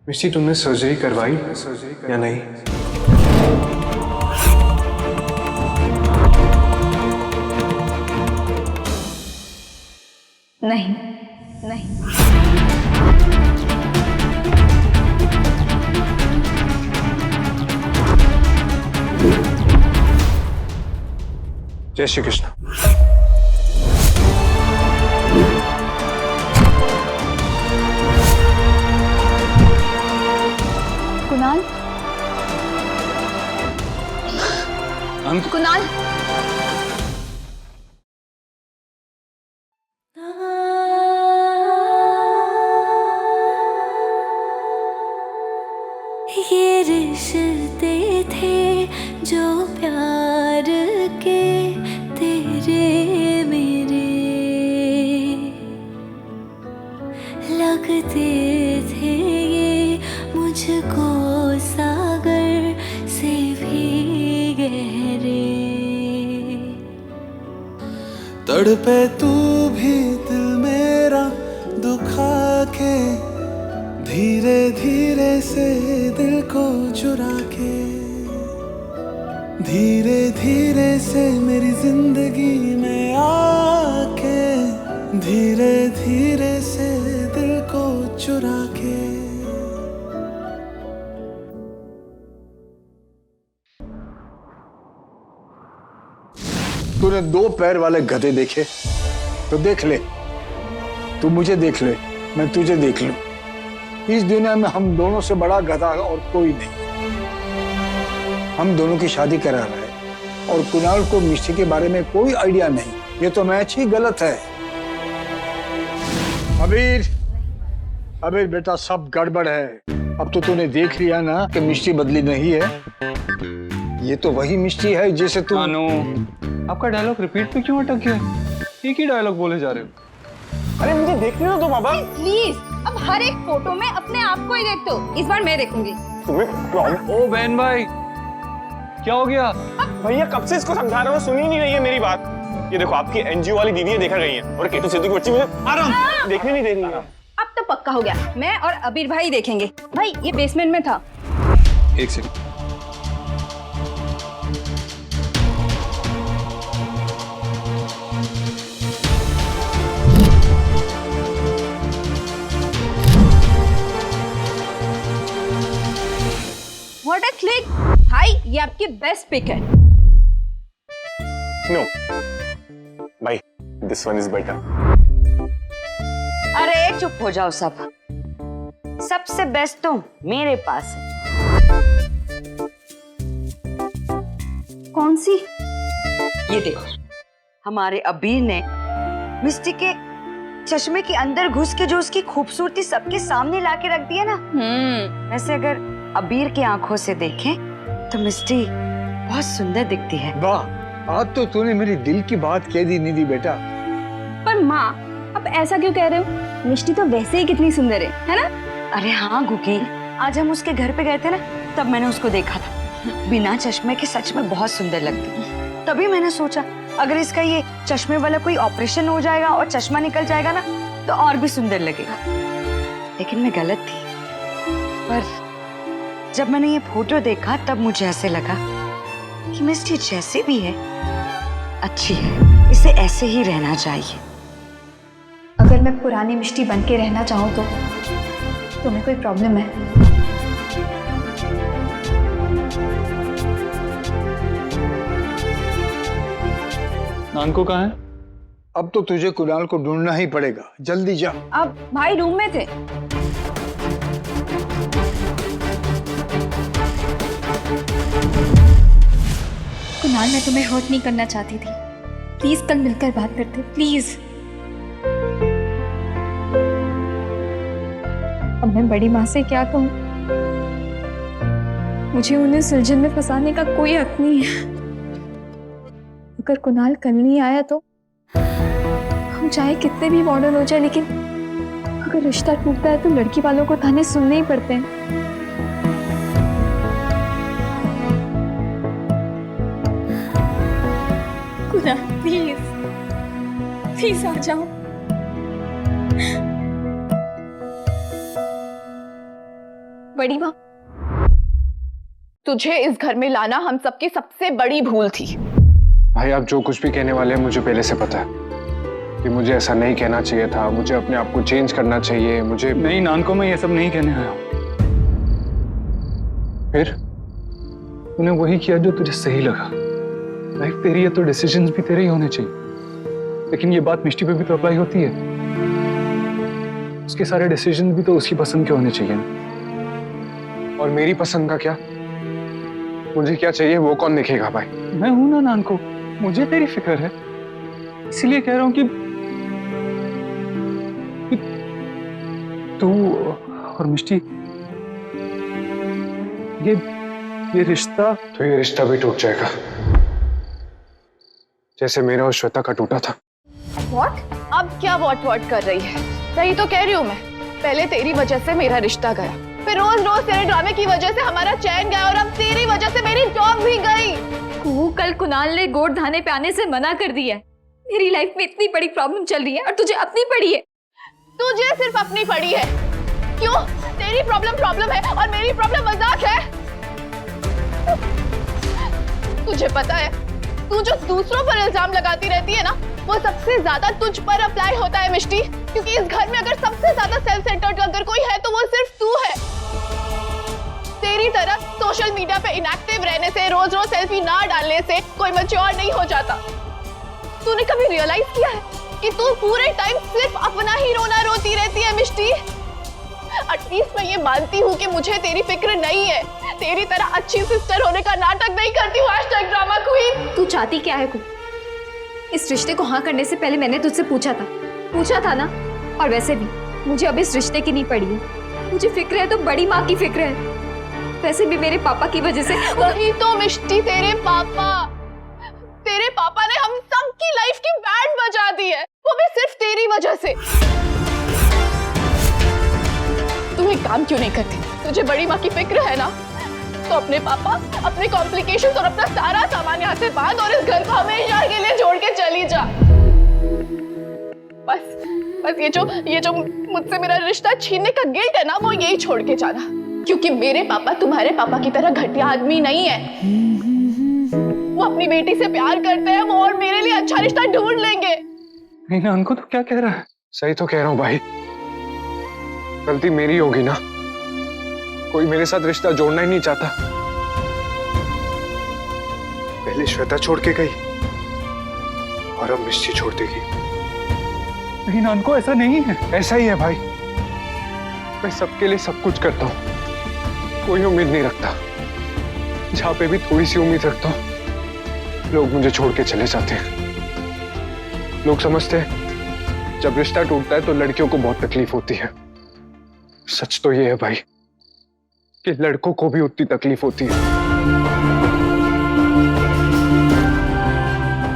मिष्टी, तुमने सर्जरी करवाई या नहीं? नहीं नहीं। जय श्री कृष्ण। कुणाल, कुणाल, ये रिश्ते थे जो प्यार के तेरे मेरे लगते थे, ये मुझको सागर से भी गहरे। तड़पे तू भी दिल मेरा दुखा के, धीरे धीरे से दिल को चुरा के, धीरे धीरे से मेरी जिंदगी में आके, धीरे धीरे से दिल को चुरा के। तूने दो पैर वाले गधे देखे तो देख ले, तू मुझे देख ले, मैं तुझे देख लूं। इस दुनिया में हम दोनों से बड़ा गधा और कोई नहीं। हम दोनों की शादी करा रहे हैं और कुणाल को मिष्टी के बारे में कोई आइडिया नहीं। ये तो मैच ही गलत है। अबीर, अबीर बेटा, सब गड़बड़ है। अब तो तूने देख लिया ना कि मिष्टी बदली नहीं है। ये तो वही मिष्टी है जिसे तू। आपका डायलॉग रिपीट पे क्यों अटक गया? एक ही डायलॉग बोले जा रहे हो। अरे मुझे देखने दो तो बाबा। प्लीज, अब हर एक फोटो में अपने आप को ही देखते हो। इस बार मैं देखूंगी। तुम्हें ओ बहन भाई, क्या हो गया? भैया कब से इसको समझा रहा हूँ, सुन ही नहीं रही है मेरी बात। ये देखो आपकी एनजीओ वाली दीदी देखा गई है और केतु सिद्धू की बच्ची मुझे देखने नहीं दे रही है। अब तो पक्का हो गया, मैं और अबीर भाई देखेंगे। भाई ये बेसमेंट में था। एक सेकंड। What a click! भाई ये आपकी बेस्ट पिक है। नो भाई, दिस वन इज बेटर। अरे चुप हो जाओ सब। सबसे बेस्ट तो मेरे पास है। कौन सी? ये देखो, हमारे अबीर ने मिस्टी के चश्मे के अंदर घुस के जो उसकी खूबसूरती सबके सामने लाके रख दी है ना। वैसे अगर अबीर की आंखों से देखें तो मिस्टी बहुत सुंदर दिखती है। वाह, आज तो तूने मेरी दिल की बात कह दी निधि बेटा। पर माँ, अब ऐसा क्यों कह रहे हो? मिष्टी तो वैसे ही कितनी सुंदर है ना? अरे हाँ गुगी, आज हम उसके घर पे गए थे ना, तब मैंने उसको देखा था। बिना चश्मे के सच में बहुत सुंदर लगती। तभी मैंने सोचा अगर इसका ये चश्मे वाला कोई ऑपरेशन हो जाएगा और चश्मा निकल जाएगा ना, तो और भी सुंदर लगेगा। लेकिन मैं गलत थी। पर जब मैंने ये फोटो देखा तब मुझे ऐसे लगा कि मिस्टी जैसे भी है अच्छी है, इसे ऐसे ही रहना चाहिए। अगर मैं पुरानी मिष्टी बन के रहना चाहूँ तो तुम्हें कोई प्रॉब्लम है? नानको कहाँ है? अब तो तुझे कुणाल को ढूंढना ही पड़ेगा, जल्दी जा। अब भाई रूम में थे। कुणाल, मैं तुम्हें हर्ट नहीं करना चाहती थी। प्लीज कल मिलकर बात करते, प्लीज। अब मैं बड़ी माँ से क्या कहूँ? मुझे उन्हें सुलझन में फंसाने का कोई हक नहीं है। अगर कुणाल कल नहीं आया तो हम चाहे कितने भी मॉडर्न हो जाए, लेकिन अगर रिश्ता टूटता है तो लड़की वालों को ताने सुनने ही पड़ते हैं। कुणाल प्लीज, प्लीज आ जाओ। बड़ी माँ, तुझे इस घर में लाना हम सबकी सबसे बड़ी भूल थी। भाई आप जो कुछ भी कहने वाले हैं मुझे पहले से पता है कि मुझे ऐसा नहीं कहना चाहिए था, मुझे अपने आप को चेंज करना चाहिए, मुझे नहीं नानको, मैं ये सब नहीं कहने आया हूँ। फिर तूने वही किया जो तुझे सही लगा। लाइफ तेरी है तो डिसीजंस भी तेरे ही होने चाहिए, लेकिन ये बात मिष्टी पे भी तो अप्लाई होती है। उसके सारे डिसीजंस भी तो उसकी पसंद के होने चाहिए ना। और मेरी पसंद का क्या? मुझे क्या चाहिए वो कौन देखेगा भाई? मैं हूं ना नानको, मुझे तेरी फिक्र है, इसलिए कह रहा हूं कि तू और मिष्टी ये रिश्ता, तो ये रिश्ता भी टूट जाएगा जैसे मेरा और श्वेता का टूटा था। व्हाट? अब क्या व्हाट कर रही है? सही तो कह रही हूँ मैं। पहले तेरी वजह से मेरा रिश्ता गया, फिर रोज रोज तेरे ड्रामे की वजह से हमारा चैन गया, और अब तेरी वजह से मेरी जॉब भी गई। कल कुणाल ने गोडधाने पे आने से मना कर दिया है। मेरी लाइफ में इतनी बड़ी प्रॉब्लम चल रही है और तुझे अपनी पड़ी है। तुझे सिर्फ अपनी पड़ी है। क्यों? तेरी प्रॉब्लम है और मेरी प्रॉब्लम मजाक है। तुझे पता है, तू जो दूसरों पर इल्जाम लगाती रहती है ना, वो सबसे ज्यादा तुझ पर अप्लाई होता है मिष्टी, क्योंकि इस घर में अगर सबसे ज्यादा सेल्फ सेंटर्ड अगर कोई है तो वो सिर्फ तू है। तेरी तरह सोशल मीडिया पे इनएक्टिव रहने से, रोज रोज सेल्फी ना डालने से कोई मैच्योर नहीं हो जाता। तूने कभी रियलाइज किया है कि तू पूरे टाइम सिर्फ अपना ही रोना रोती रहती है मिष्टी? एटलीस्ट मैं ये मानती हूँ कि मुझे तेरी फिक्र नहीं है। तेरी तरह अच्छी सिस्टर होने का नाटक नहीं करती हूँ। #Drama queen. तू चाहती क्या है? इस रिश्ते को हाँ करने से पहले मैंने तुझसे पूछा था ना। और वैसे भी मुझे अब इस रिश्ते की नहीं पड़ी है। मुझे फिक्र है तो बड़ी माँ की फिक्र है। वैसे भी मेरे पापा की वजह से। वही तो मिष्टी, तेरे पापा ने हम सबकी लाइफ की बैंड बजा दी है, वो भी सिर्फ तेरी वजह से। तू एक काम क्यों नहीं करती? तुझे बड़ी माँ की फिक्र है ना, तो अपने पापा, अपने कॉम्प्लिकेशंस और अपना सारा सामान यहाँ से बांध और इस घर को हमेशा के लिए छोड़ के चली जा। बस ये जो मुझसे मेरा रिश्ता छीनने का गिल्ट है ना, वो यही छोड़ के जाना, क्योंकि मेरे पापा तुम्हारे पापा की तरह घटिया आदमी नहीं है। वो अपनी बेटी से प्यार करते हैं, वो और मेरे लिए अच्छा रिश्ता ढूंढ लेंगे। नहीं नानको, तो क्या कह रहा है? सही तो कह रहा हूँ भाई, गलती मेरी होगी ना। कोई मेरे साथ रिश्ता जोड़ना ही नहीं चाहता। पहले श्वेता छोड़ के गई और अब मिष्टी छोड़ देगी। नहीं नानको, ऐसा नहीं है। ऐसा ही है भाई। मैं सबके लिए सब कुछ करता हूँ, कोई उम्मीद नहीं रखता। जहां पे भी थोड़ी सी उम्मीद रखता हूँ, लोग मुझे छोड़ के चले जाते हैं। लोग समझते हैं जब रिश्ता टूटता है तो लड़कियों को बहुत तकलीफ होती है। सच तो ये है भाई कि लड़कों को भी उतनी तकलीफ होती है।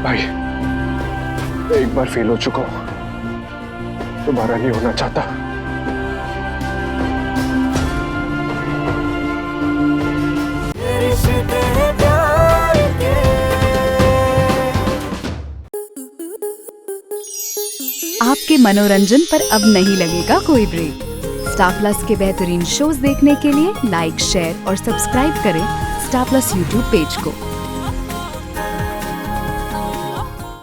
भाई एक बार फेल हो चुका हूं, दोबारा नहीं होना चाहता। आपके मनोरंजन पर अब नहीं लगेगा कोई ब्रेक। स्टार प्लस के बेहतरीन शोज देखने के लिए लाइक, शेयर और सब्सक्राइब करें स्टार प्लस यूट्यूब पेज को।